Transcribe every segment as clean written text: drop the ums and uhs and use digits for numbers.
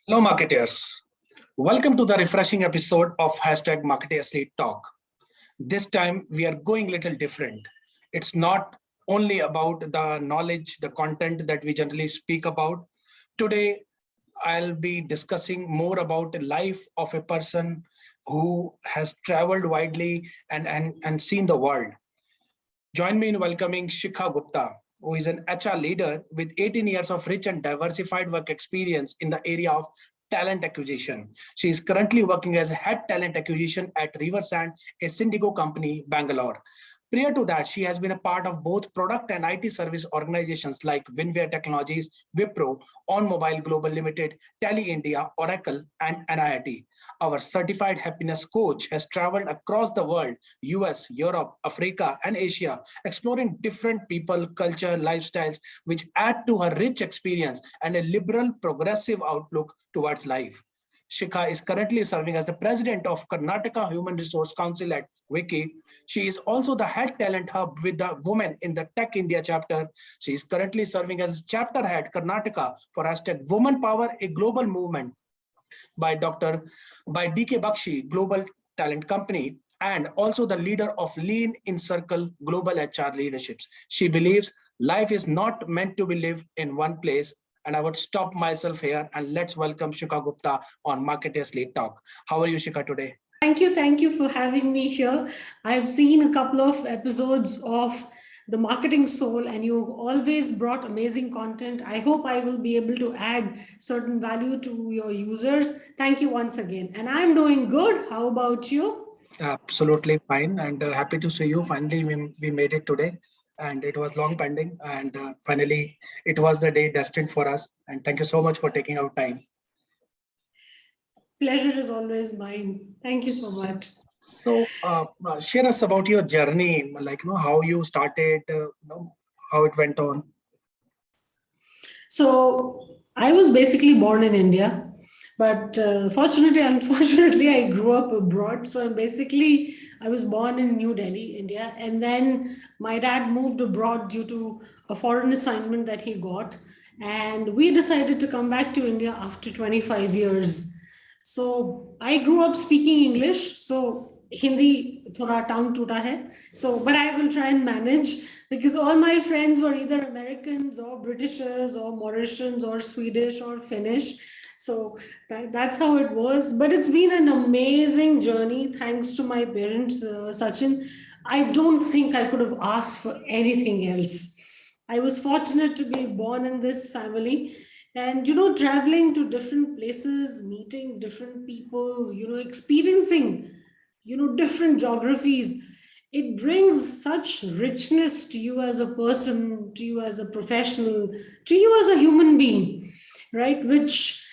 Hello, marketers. Welcome to the refreshing episode of hashtag Marketers Lead Talk. This time we are going a little different. It's not only about the knowledge, the content that we generally speak about. Today, I'll be discussing more about the life of a person who has traveled widely and seen the world. Join me in welcoming Shikha Gupta, who is an HR leader with 18 years of rich and diversified work experience in the area of talent acquisition. She is currently working as head talent acquisition at Riversand, a Syndigo Company, Bangalore. Prior to that, she has been a part of both product and IT service organizations like WinWire Technologies, Wipro, OnMobile Global Ltd, Tally India, Oracle, and NIIT. Our certified happiness coach has traveled across the world, US, Europe, Africa, and Asia, exploring different people, culture, lifestyles, which add to her rich experience and a liberal, progressive outlook towards life. Shikha is currently serving as the president of Karnataka Human Resources Council at WICCI. She is also the head talent hub with the women in the Tech India chapter. She is currently serving as chapter head Karnataka for hashtag Woman Power, a global movement by DK Bakshi Global Talent Company, and also the leader of Lean in Circle Global HR Leaderships. She believes life is not meant to be lived in one place. And I would stop myself here and let's welcome Shikha Gupta on Marketers Lead Talk. How are you, Shikha, today? Thank you for having me here. I've seen a couple of episodes of The Marketing Soul, and you've always brought amazing content. I hope I will be able to add certain value to your users. Thank you once again. And I'm doing good. How about you? Absolutely fine, and happy to see you. Finally, we made it today, and it was long pending, and finally, it was the day destined for us. And thank you so much for taking out time. Pleasure is always mine. Thank you so much. So, share us about your journey, like how you started, how it went on. So, I was basically born in India. But unfortunately, I grew up abroad. So basically, I was born in New Delhi, India. And then my dad moved abroad due to a foreign assignment that he got. And we decided to come back to India after 25 years. So I grew up speaking English. So Hindi thoda tongue toota hai. So, but I will try and manage because all my friends were either Americans or Britishers or Mauritians or Swedish or Finnish. So that's how it was. But it's been an amazing journey. Thanks to my parents, Sachin. I don't think I could have asked for anything else. I was fortunate to be born in this family. And, traveling to different places, meeting different people, experiencing, different geographies, it brings such richness to you as a person, to you as a professional, to you as a human being, right?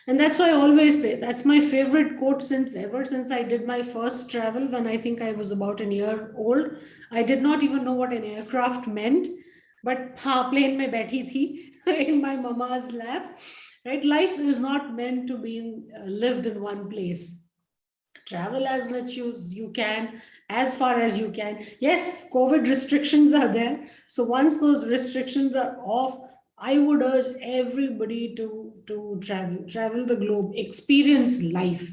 And that's why I always say, that's my favorite quote ever since I did my first travel when I think I was about a year old. I did not even know what an aircraft meant, but plane mein baithi thi in my mama's lap, right? Life is not meant to be lived in one place. Travel as much as you can, as far as you can. Yes, COVID restrictions are there. So once those restrictions are off, I would urge everybody to travel the globe, experience life,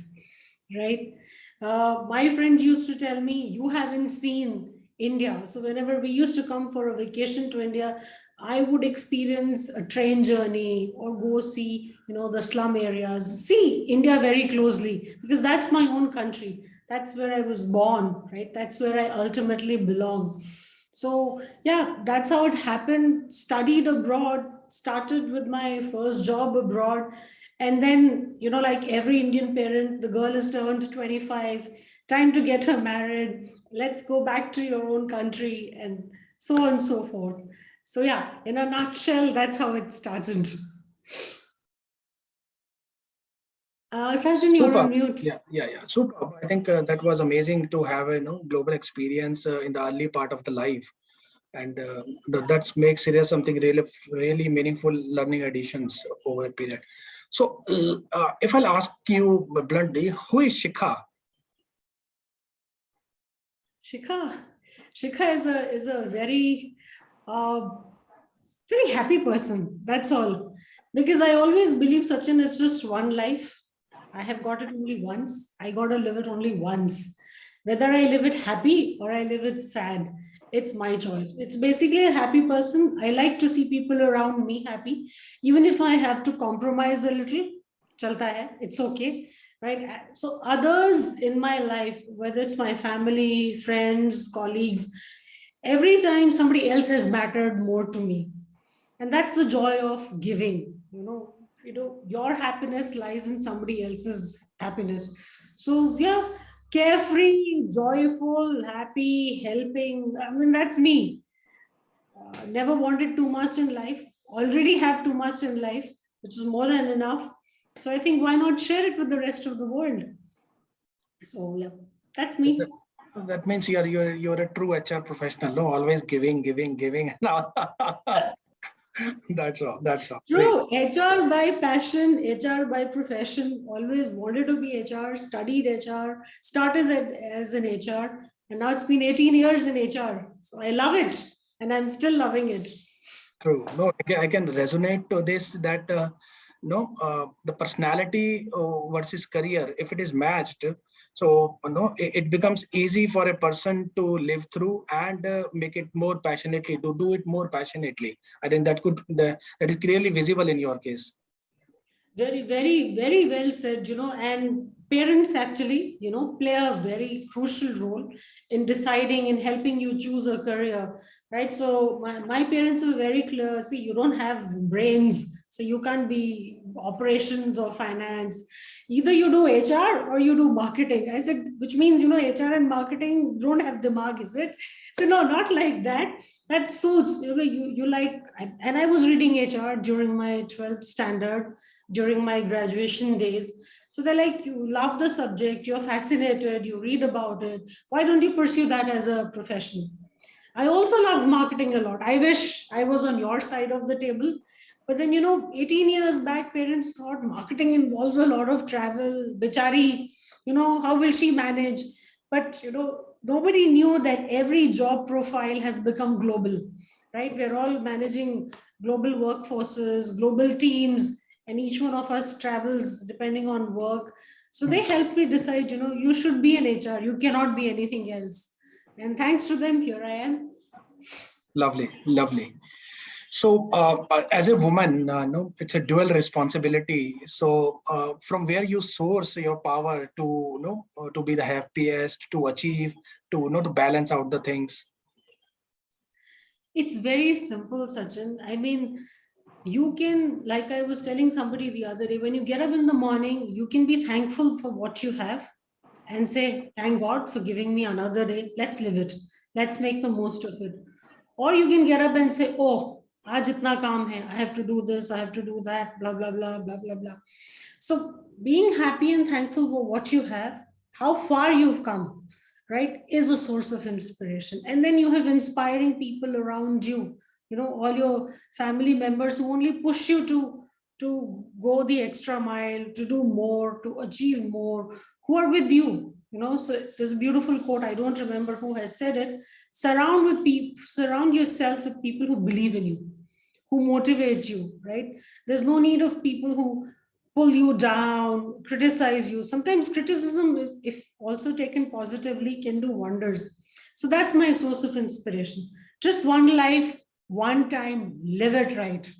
right? My friends used to tell me, you haven't seen India. So whenever we used to come for a vacation to India, I would experience a train journey or go see, the slum areas, see India very closely, because that's my own country. That's where I was born, right? That's where I ultimately belong. So yeah, that's how it happened. Studied abroad, started with my first job abroad. And then, like every Indian parent, the girl is turned 25, time to get her married. Let's go back to your own country and so on and so forth. So yeah, in a nutshell, that's how it started. Sachin, you're on mute. Yeah. Super. I think that was amazing to have a global experience in the early part of the life, and that makes it as something really meaningful learning additions over a period. So, if I'll ask you bluntly, who is Shikha? Shikha is a very very happy person. That's all. Because I always believe, Sachin, it's just one life. I have got it only once. I got to live it only once. Whether I live it happy or I live it sad, it's my choice. It's basically a happy person. I like to see people around me happy. Even if I have to compromise a little, chalta hai, it's okay. Right. So others in my life, whether it's my family, friends, colleagues, every time somebody else has mattered more to me. And that's the joy of giving. Your happiness lies in somebody else's happiness. So yeah, carefree, joyful, happy, helping, I mean, that's me. Never wanted too much in life, already have too much in life, which is more than enough. So I think, why not share it with the rest of the world? So yeah, that's me. That means you're a true HR professional, no? Always giving, giving, giving. That's all. That's all. Great. True. HR by passion, HR by profession. Always wanted to be HR, studied HR, started as an HR, and now it's been 18 years in HR. So I love it, and I'm still loving it. True. No, I can resonate to this that the personality versus career, if it is matched, so it becomes easy for a person to live through and make it more passionately, to do it more passionately. I think that is clearly visible in your case. Very, very, very well said, and parents actually, play a very crucial role in deciding and helping you choose a career, right? So my parents were very clear. See, you don't have brains, so you can't be operations or finance. Either you do HR or you do marketing. I said, which means, HR and marketing don't have dimag, is it? So no, not like that. That suits, you like, and I was reading HR during my 12th standard, during my graduation days. So they're like, you love the subject, you're fascinated, you read about it. Why don't you pursue that as a profession? I also love marketing a lot. I wish I was on your side of the table. But then, 18 years back, parents thought marketing involves a lot of travel. Bichari, how will she manage? But, nobody knew that every job profile has become global, right? We're all managing global workforces, global teams, and each one of us travels depending on work. So they helped me decide, you should be an HR, you cannot be anything else. And thanks to them, here I am. Lovely, lovely. So, as a woman, no, it's a dual responsibility. So, from where you source your power to, to be the happiest, to achieve, to balance out the things. It's very simple, Sachin. I mean, you can, like I was telling somebody the other day, when you get up in the morning, you can be thankful for what you have and say, thank God for giving me another day. Let's live it. Let's make the most of it. Or you can get up and say, oh, aaj itna kaam hai. I have to do this, I have to do that, blah, blah, blah, blah, blah, blah. So being happy and thankful for what you have, how far you've come, right, is a source of inspiration. And then you have inspiring people around you, all your family members who only push you to go the extra mile, to do more, to achieve more, who are with you. So there's a beautiful quote, I don't remember who has said it. Surround yourself with people who believe in you, who motivate you, right? There's no need of people who pull you down, criticize you. Sometimes criticism, if also taken positively, can do wonders. So that's my source of inspiration. Just one life, one time, live it right.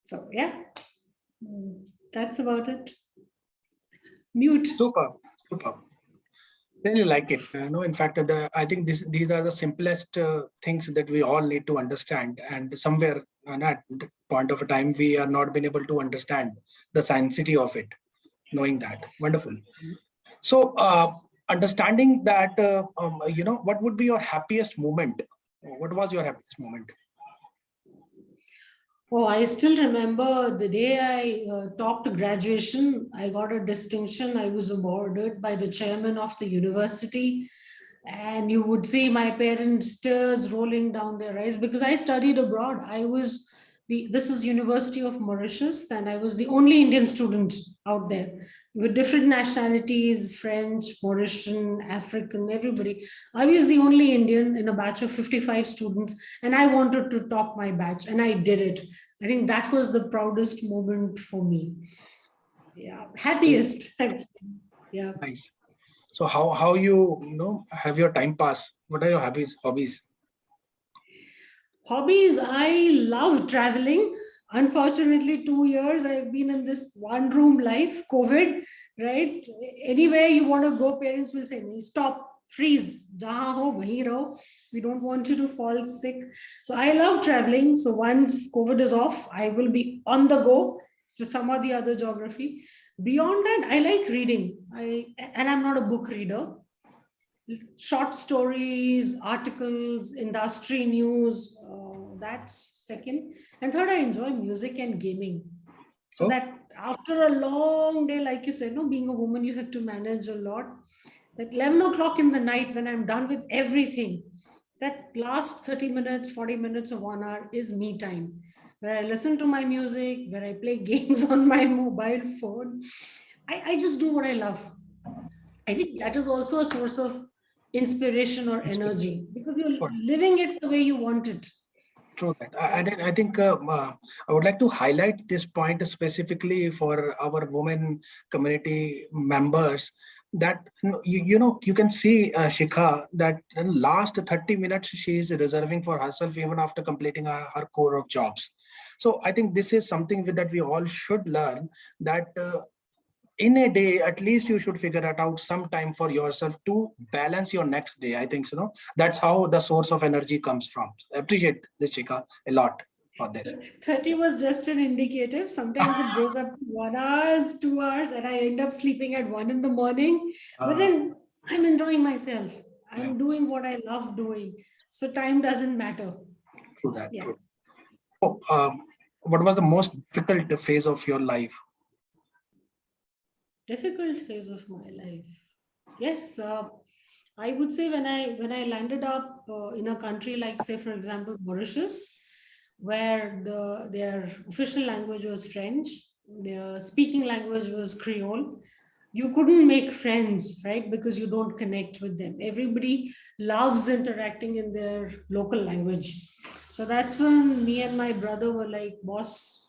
So yeah, that's about it. Mute. Super, super. Really like it. In fact, I think these are the simplest things that we all need to understand. And somewhere at the point of a time, we are not been able to understand the sanctity of it. Knowing that, wonderful. So, understanding that, what would be your happiest moment? What was your happiest moment? Oh, I still remember the day I topped graduation. I got a distinction. I was awarded by the chairman of the university. And you would see my parents' tears rolling down their eyes because I studied abroad. This was University of Mauritius, and I was the only Indian student out there with different nationalities, French, Mauritian, African, everybody. I was the only Indian in a batch of 55 students, and I wanted to top my batch, and I did it. I think that was the proudest moment for me. Yeah, happiest. Actually. Yeah. Nice. So how you have your time pass? What are your hobbies? Hobbies, I love traveling. Unfortunately, 2 years I've been in this one room life, COVID, right? Anywhere you want to go, parents will say, "No, stop, freeze, jahan ho, wahi raho. We don't want you to fall sick." So I love traveling. So once COVID is off, I will be on the go to some or the other geography. Beyond that, I like reading. And I'm not a book reader. Short stories, articles, industry news. That's second. And third, I enjoy music and gaming. So Oh, that after a long day, like you said, no, being a woman, you have to manage a lot. That 11 o'clock in the night, when I'm done with everything, that last 30 minutes, 40 minutes or 1 hour is me time, where I listen to my music, where I play games on my mobile phone. I just do what I love. I think that is also a source of inspiration or inspiration energy because you're for living it the way you want it. true that. I think I would like to highlight this point specifically for our women community members that you can see Shikha that in last 30 minutes she is reserving for herself even after completing her core of jobs. So I think this is something that we all should learn that in a day at least you should figure it out some time for yourself to balance your next day. I think that's how the source of energy comes from. I appreciate this, Shikha, a lot for this. 30 was just an indicative. Sometimes it goes up to 1 hour, 2 hours, and I end up sleeping at 1 in the morning. But uh, then I'm enjoying myself. yeah, I'm doing what I love doing. So time doesn't matter. true that, Yeah. true. So, what was the most difficult phase of your life? Difficult phase of my life. Yes, I would say when I landed up in a country like, say, for example, Mauritius, where their official language was French, their speaking language was Creole. You couldn't make friends, right? Because you don't connect with them. Everybody loves interacting in their local language. So that's when me and my brother were like, boss,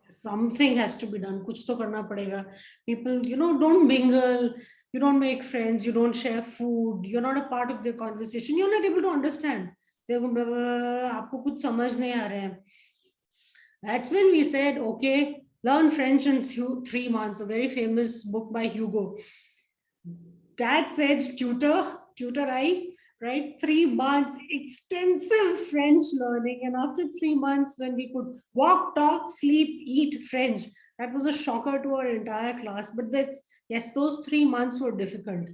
something has to be done. Kuch to karna padega. People, don't mingle, you don't make friends, you don't share food, you're not a part of their conversation, you're not able to understand. They're going, "आपको कुछ समझ नहीं आ रहा है." That's when we said, okay, learn French in 3 months, a very famous book by Hugo. Dad said, tutor I, right? 3 months, extensive French learning. And after 3 months, when we could walk, talk, sleep, eat French, that was a shocker to our entire class. But yes, those 3 months were difficult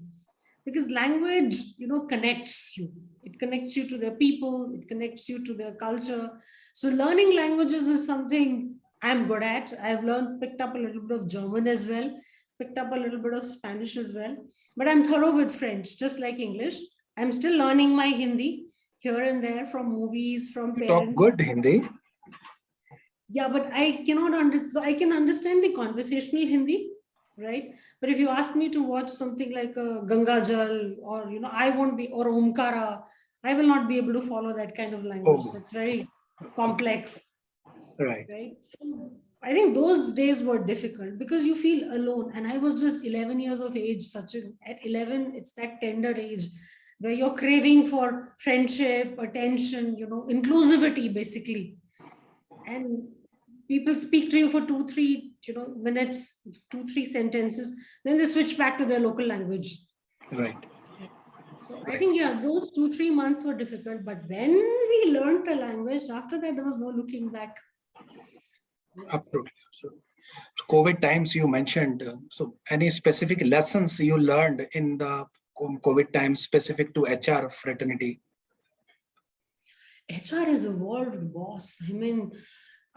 because language, connects you. It connects you to their people, it connects you to their culture. So learning languages is something I'm good at. Picked up a little bit of German as well, picked up a little bit of Spanish as well. But I'm thorough with French, just like English. I'm still learning my Hindi here and there from movies, from You talk parents. good Hindi. Yeah, but I cannot understand. So I can understand the conversational Hindi, right? But if you ask me to watch something like a Ganga Jal or, I won't be, or Omkara, I will not be able to follow that kind of language. Oh, That's very okay, complex, right. right? So I think those days were difficult because you feel alone. And I was just 11 years of age, at 11, it's that tender age where you're craving for friendship, attention, inclusivity, basically. And people speak to you for 2 3 minutes, 2 3 sentences, then they switch back to their local language. Right. So I Right. think, yeah, those 2 3 months were difficult, but when we learned the language, after that there was no looking back. Absolutely. Absolutely. So COVID times you mentioned. So any specific lessons you learned in the COVID times specific to HR fraternity? HR has evolved, boss. I mean,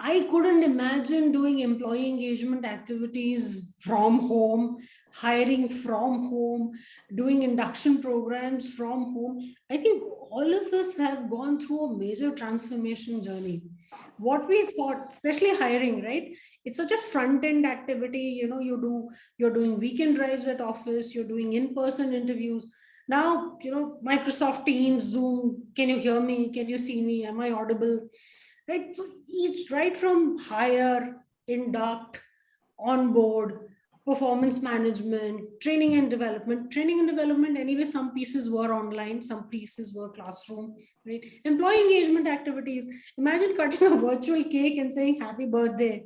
I couldn't imagine doing employee engagement activities from home, hiring from home, doing induction programs from home. I think all of us have gone through a major transformation journey. What we thought, especially hiring, right? It's such a front end activity. You're doing weekend drives at office, you're doing in person interviews. Now, Microsoft Teams, Zoom, can you hear me? Can you see me? Am I audible? Right, so each, right from hire, induct, onboard, performance management, training and development. Training and development, anyway, some pieces were online, some pieces were classroom, right? Employee engagement activities. Imagine cutting a virtual cake and saying happy birthday,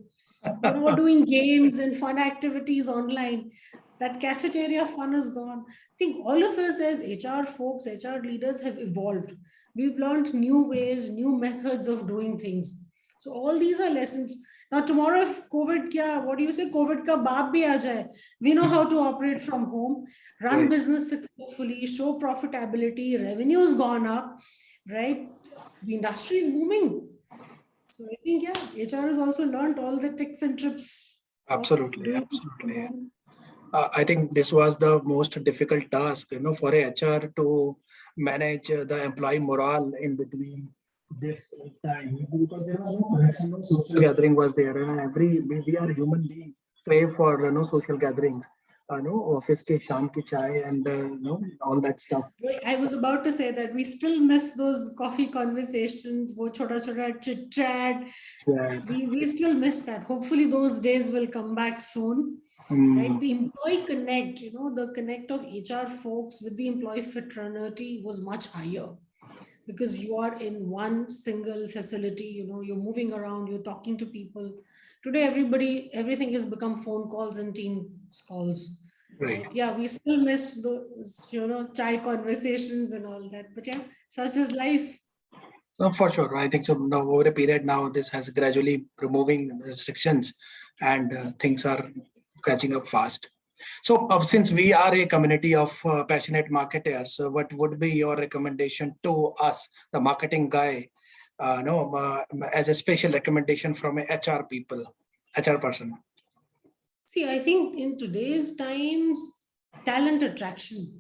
or doing games and fun activities online. That cafeteria fun is gone. I think all of us as HR folks, HR leaders have evolved. We've learned new ways, new methods of doing things. So all these are lessons. Now tomorrow, if what do you say, COVID ka baap bhi aa jaye, we know how to operate from home, run business successfully, show profitability, revenue's gone up, right? The industry is booming. So I think, HR has also learned all the tricks and trips. Absolutely. I think this was the most difficult task, for a HR to manage the employee morale in between this time, because there was no connection, no social gathering was there, and we are human beings crave for social gatherings, office ke sham ki chai and all that stuff. I was about to say that we still miss those coffee conversations, wo chota chota chit chat. We still miss that. Hopefully those days will come back soon. Right? The employee connect, the connect of HR folks with the employee fraternity was much higher, because you are in one single facility, you're moving around, you're talking to people. Today, everything has become phone calls and Teams calls. Right? Yeah, we still miss those, chai conversations and all that. But yeah, such is life. No, for sure. I think so. Now, over a period now, this has gradually removing restrictions, and things are catching up fast. So since we are a community of passionate marketers, what would be your recommendation to us, the marketing guy, as a special recommendation from a HR person? See, I think in today's times, talent attraction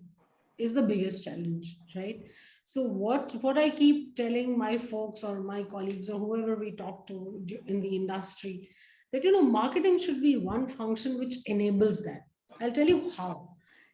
is the biggest challenge, right? So what I keep telling my folks or my colleagues or whoever we talk to in the industry, that marketing should be one function which enables that. I'll tell you how.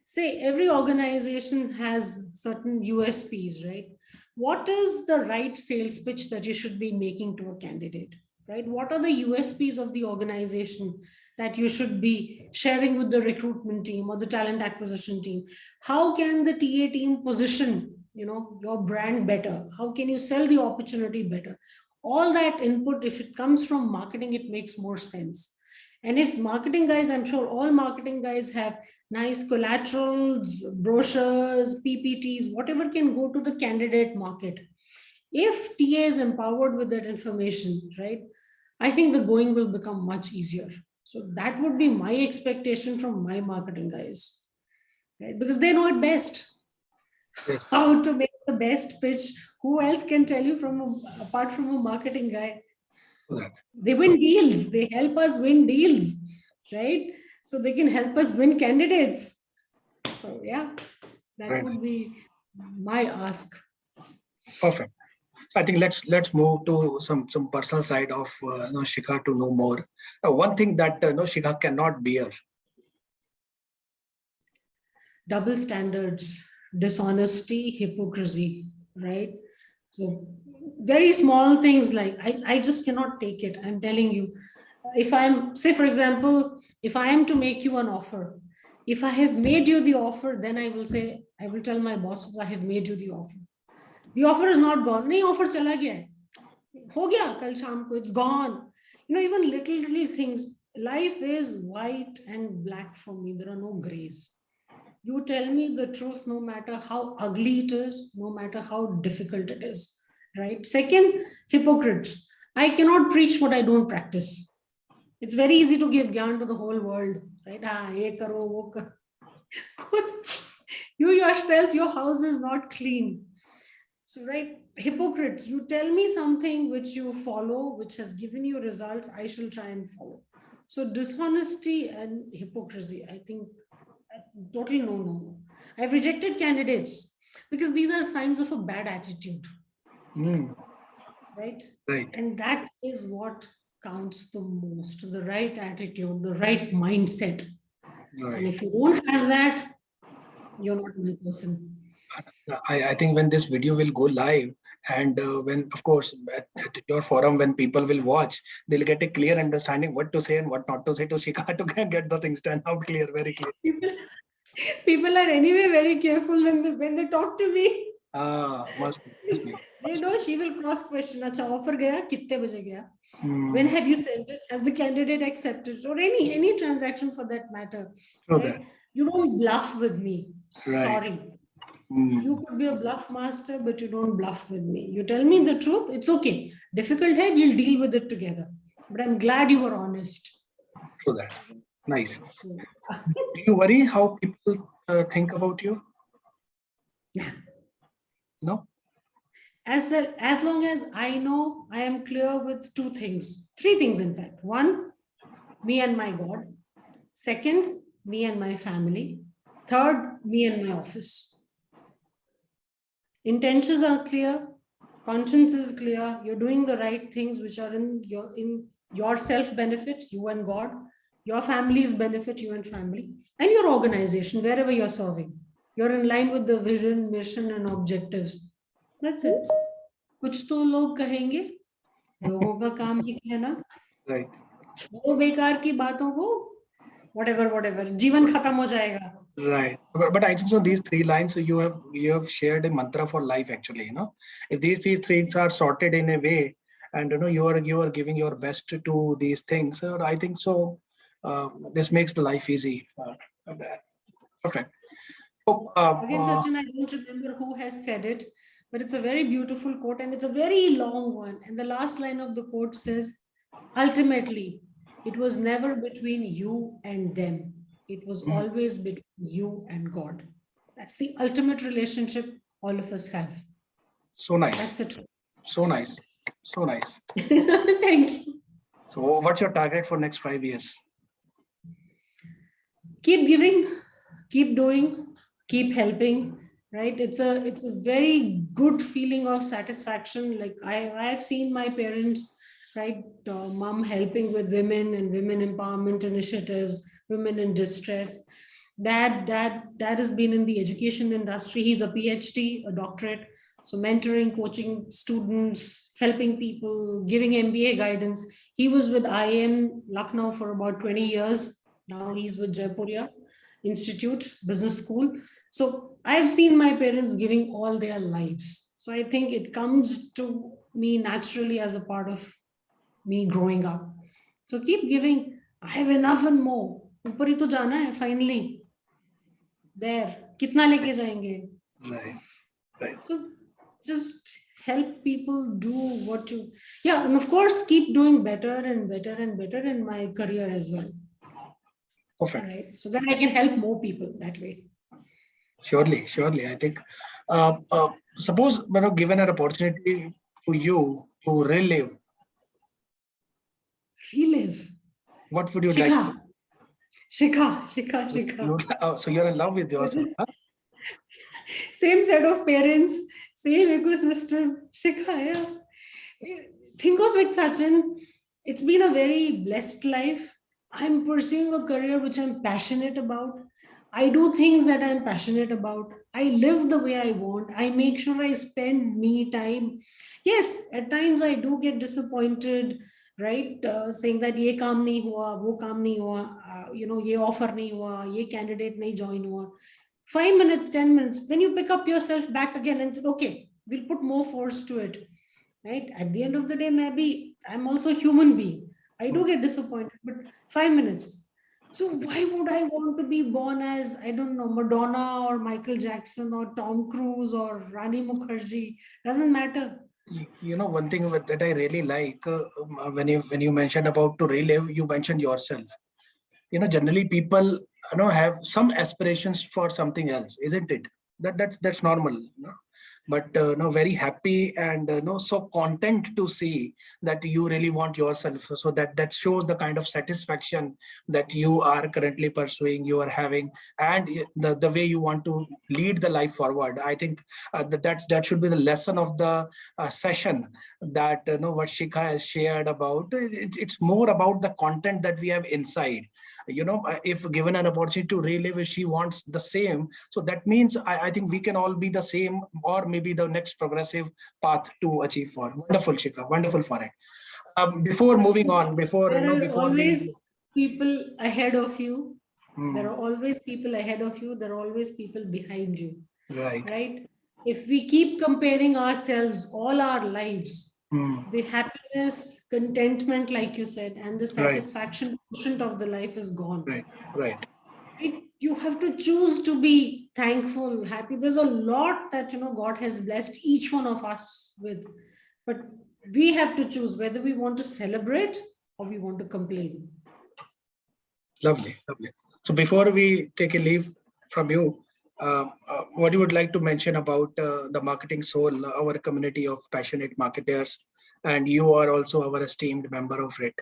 Say every organization has certain USPs, right? What is the right sales pitch that you should be making to a candidate, right? What are the USPs of the organization that you should be sharing with the recruitment team or the talent acquisition team? How can the TA team position, your brand better? How can you sell the opportunity better? All that input, if it comes from marketing, it makes more sense. And if marketing guys, I'm sure all marketing guys have nice collaterals, brochures, PPTs, whatever can go to the candidate market. If TA is empowered with that information, right, I think the going will become much easier. So that would be my expectation from my marketing guys, right? Because they know it best. Yes. How to make the best pitch. Who else can tell you apart from a marketing guy? They win deals. They help us win deals, right? So they can help us win candidates. So yeah, that would be my ask. Perfect. So I think let's move to some personal side of Shikha to know more. One thing that Shikha cannot bear: double standards, dishonesty, hypocrisy. Right. So very small things like I just cannot take it. I'm telling you. If I'm, say for example, if I am to make you an offer, if I have made you the offer, then I will tell my bosses I have made you the offer. The offer is not gone. Nahi, offer chala gaya. Ho gaya kal sham ko, it's gone. Even little things. Life is white and black for me. There are no grays. You tell me the truth, no matter how ugly it is, no matter how difficult it is. Right? Second, hypocrites. I cannot preach what I don't practice. It's very easy to give gyan to the whole world, right? Ye karo, wo karo. You yourself, your house is not clean. So, right, hypocrites, you tell me something which you follow, which has given you results, I shall try and follow. So dishonesty and hypocrisy, I think, totally no. I've rejected candidates because these are signs of a bad attitude. Right? And that is what counts the most, the right attitude, the right mindset. And if you don't have that, you're not a person. I think when this video will go live, and when, of course, at your forum, when people will watch, they'll get a clear understanding what to say and what not to say to Shikha to get the things done out clear, very clear. People are anyway very careful when they talk to me. Must be. They know she will cross question. Acha, offer gaya, kitte baje gaya? When Hmm. have you sent it? Has the candidate accepted? Or any transaction for that matter. True Right? that. You don't bluff with me. Right. Sorry. Hmm. You could be a bluff master, but you don't bluff with me. You tell me the truth, it's okay. Difficult, hey, we'll deal with it together. But I'm glad you were honest. True that. Nice. So, Do you worry how people think about you? No? as long as I know I am clear with two things, three things in fact. One, me and my God. Second, me and my family. Third, me and my office. Intentions are clear, conscience is clear, you're doing the right things which are in your self benefit, you and God, your family's benefit, you and family, and your organization, wherever you're serving. You're in line with the vision, mission, and objectives. That's it. कुछ तो लोग कहेंगे, लोगों का काम ही कहना, Right. वो बेकार की बातों को whatever जीवन खत्म हो जाएगा. Right. But I think so these three lines you have shared a mantra for life actually, you know. If these three things are sorted in a way, and you are giving your best to these things, I think so this makes the life easy. Perfect. So, Again, Sachin, I don't remember who has said it, but it's a very beautiful quote and it's a very long one. And the last line of the quote says, ultimately, it was never between you and them. It was always between you and God. That's the ultimate relationship all of us have. so nice. That's it. So nice. So nice. Thank you. So what's your target for next 5 years? Keep giving, keep doing, keep helping, right? It's a very good feeling of satisfaction. Like I've seen my parents, right, mom helping with women and women empowerment initiatives, women in distress. Dad has been in the education industry. He's a PhD, a doctorate, so mentoring, coaching students, helping people, giving MBA guidance. He was with IIM Lucknow for about 20 years. Now he's with Jaipur Institute Business School. So I've seen my parents giving all their lives. So I think it comes to me naturally as a part of me growing up. So keep giving. I have enough and more. ऊपर ही तो जाना है finally. There. कितना लेके जाएंगे? Right. So just help people do what you. Yeah, and of course keep doing better and better and better in my career as well. Perfect. Right. So that I can help more people that way. Surely. I think, suppose given an opportunity to you to relive, what would you like? Shikha. So you're in love with yourself, huh? Same set of parents, same ecosystem. Shikha, yeah. Think of it, Sachin. It's been a very blessed life. I'm pursuing a career which I'm passionate about. I do things that I'm passionate about. I live the way I want. I make sure I spend me time. Yes, at times I do get disappointed, right? Saying that ye kaam nahi hua, wo kaam nahi hua, ye offer nahi hua, ye candidate nahi join hua. 5 minutes, 10 minutes, then you pick up yourself back again and say, okay, we'll put more force to it, right? At the end of the day, maybe I'm also a human being. I do get disappointed, but 5 minutes. So why would I want to be born as, I don't know, Madonna or Michael Jackson or Tom Cruise or Rani Mukherjee? Doesn't matter. One thing that I really like, when you mentioned about to relive, you mentioned yourself. Generally people have some aspirations for something else, isn't it? That's normal. but very happy and so content to see that you really want yourself. So that shows the kind of satisfaction that you are currently pursuing, you are having, and the way you want to lead the life forward. I think that should be the lesson of the session, that what Shikha has shared about. It's more about the content that we have inside. If given an opportunity to relive, if she wants the same, so that means I think we can all be the same, or maybe the next progressive path to achieve for. Wonderful, Shikha, wonderful for it. Before moving on, before There are before we always people ahead of you. There Hmm, are always people ahead of you. There are always people behind you, right. right? If we keep comparing ourselves all our lives, Hmm, the happiness, contentment, like you said, and the right, satisfaction quotient of the life is gone. right, right. You have to choose to be thankful, happy. There's a lot that God has blessed each one of us with, but we have to choose whether we want to celebrate or we want to complain. Lovely, lovely. So before we take a leave from you, what you would like to mention about the Marketing Soul, our community of passionate marketers, and you are also our esteemed member of it.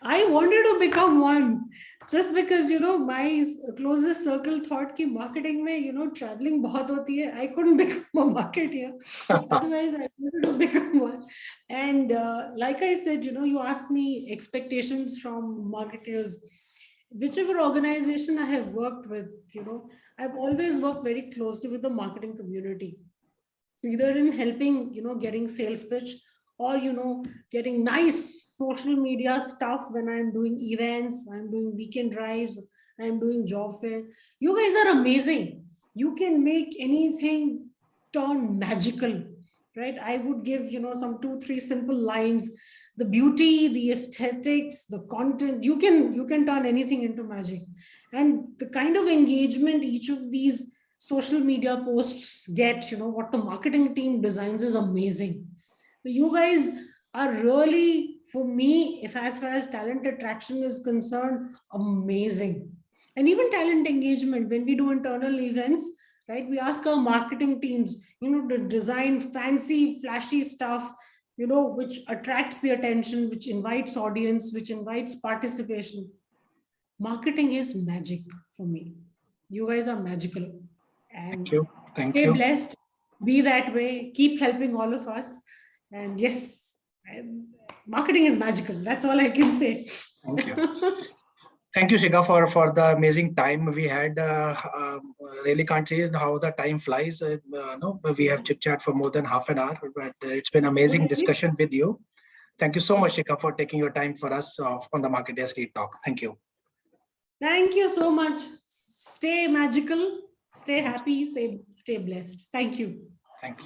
I wanted to become one, just because my closest circle thought कि marketing में traveling बहुत होती है. I couldn't become a marketer. Otherwise, I wanted to become one. And like I said, you asked me expectations from marketers. Whichever organization I have worked with, I've always worked very closely with the marketing community, either in helping getting sales pitch, or getting nice social media stuff when I'm doing events, I'm doing weekend drives, I'm doing job fairs. You guys are amazing. You can make anything turn magical, right? I would give some 2-3 simple lines. The beauty, the aesthetics, the content, you can turn anything into magic. And the kind of engagement each of these social media posts get, what the marketing team designs is amazing. So you guys are really, for me, if as far as talent attraction is concerned, amazing. And even talent engagement, when we do internal events, right, we ask our marketing teams to design fancy flashy stuff, which attracts the attention, which invites audience, which invites participation. Marketing is magic for me. You guys are magical. Thank And you. Thank stay you. blessed, be that way, keep helping all of us. And yes, marketing is magical. That's all I can say. Thank you. Thank you, Shikha, for the amazing time we had. Really can't say how the time flies. No, we have chit chat for more than half an hour, but it's been amazing discussion with you. Thank you so much, Shikha, for taking your time for us on the Market Street Talk. Thank you. Thank you so much. Stay magical, stay happy, stay blessed. Thank you. Thank you.